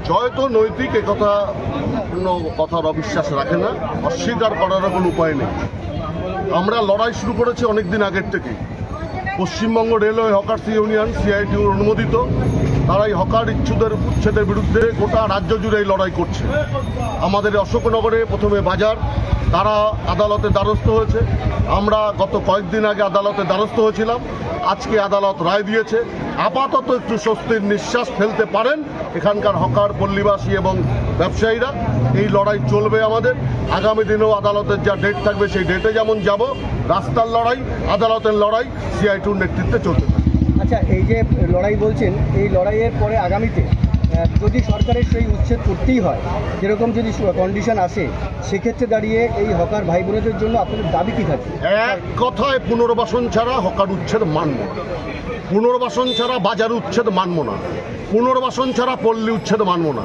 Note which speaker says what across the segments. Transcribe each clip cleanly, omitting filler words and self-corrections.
Speaker 1: জয় তো নৈতিক, একথা কোনো কথার অবিশ্বাস রাখে না, অস্বীকার করার কোনো উপায় নেই। আমরা লড়াই শুরু করেছি অনেকদিন আগের থেকে। পশ্চিমবঙ্গ রেলওয়ে হকার্স ইউনিয়ন সিআইটিউর অনুমোদিত, তারা এই হকার উচ্ছেদের বিরুদ্ধে গোটা রাজ্য জুড়ে এই লড়াই করছে। আমাদের অশোকনগরে প্রথমে বাজার, তারা আদালতে দ্বারস্থ হয়েছে। আমরা গত কয়েকদিন আগে আদালতে দ্বারস্থ হয়েছিলাম। আজকে আদালত রায় দিয়েছে। আপাতত একটু স্বস্তির নিঃশ্বাস ফেলতে পারেন এখানকার হকার, পল্লীবাসী এবং ব্যবসায়ীরা। এই লড়াই চলবে আমাদের। আগামী দিনেও আদালতের যা ডেট থাকবে সেই ডেটে যেমন যাব, রাস্তার লড়াই, আদালতের লড়াই সিআইটিউর নেতৃত্বে চলতে থাকবে।
Speaker 2: আচ্ছা, এই যে লড়াই বলছেন, এই লড়াইয়ের পরে আগামীতে যদি সরকারের সেই উচ্ছেদ করতেই হয়, যেরকম যদি কন্ডিশন আসে, সেক্ষেত্রে দাঁড়িয়ে এই হকার ভাই বোনদের জন্য আপনাদের দাবি কী থাকবে?
Speaker 1: এক কথায় পুনর্বাসন ছাড়া হকার উচ্ছেদ মানব না, পুনর্বাসন ছাড়া বাজার উচ্ছেদ মানব না, পুনর্বাসন ছাড়া পল্লী উচ্ছেদ মানব না।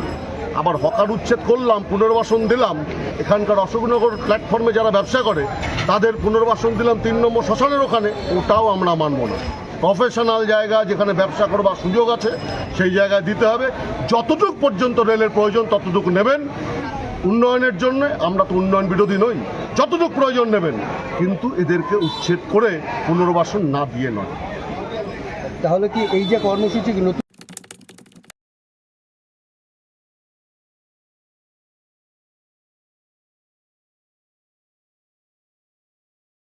Speaker 1: আবার হকার উচ্ছেদ করলাম, পুনর্বাসন দিলাম, এখানকার অশোকনগর প্ল্যাটফর্মে যারা ব্যবসা করে তাদের পুনর্বাসন দিলাম 3 নম্বর শ্মশানের ওখানে, ওটাও আমরা মানব না। প্রফেশনাল জায়গা যেখানে ব্যবসা করবার সুযোগ আছে সেই জায়গায় দিতে হবে। যতটুকু পর্যন্ত রেলের প্রয়োজন ততটুকু নেবেন উন্নয়নের জন্য। আমরা তো উন্নয়ন বিরোধী নই, যতটুকু প্রয়োজন নেবেন, কিন্তু এদেরকে উচ্ছেদ করে পুনর্বাসন না দিয়ে নয়।
Speaker 2: তাহলে কি এই যে কর্মসূচি নতুন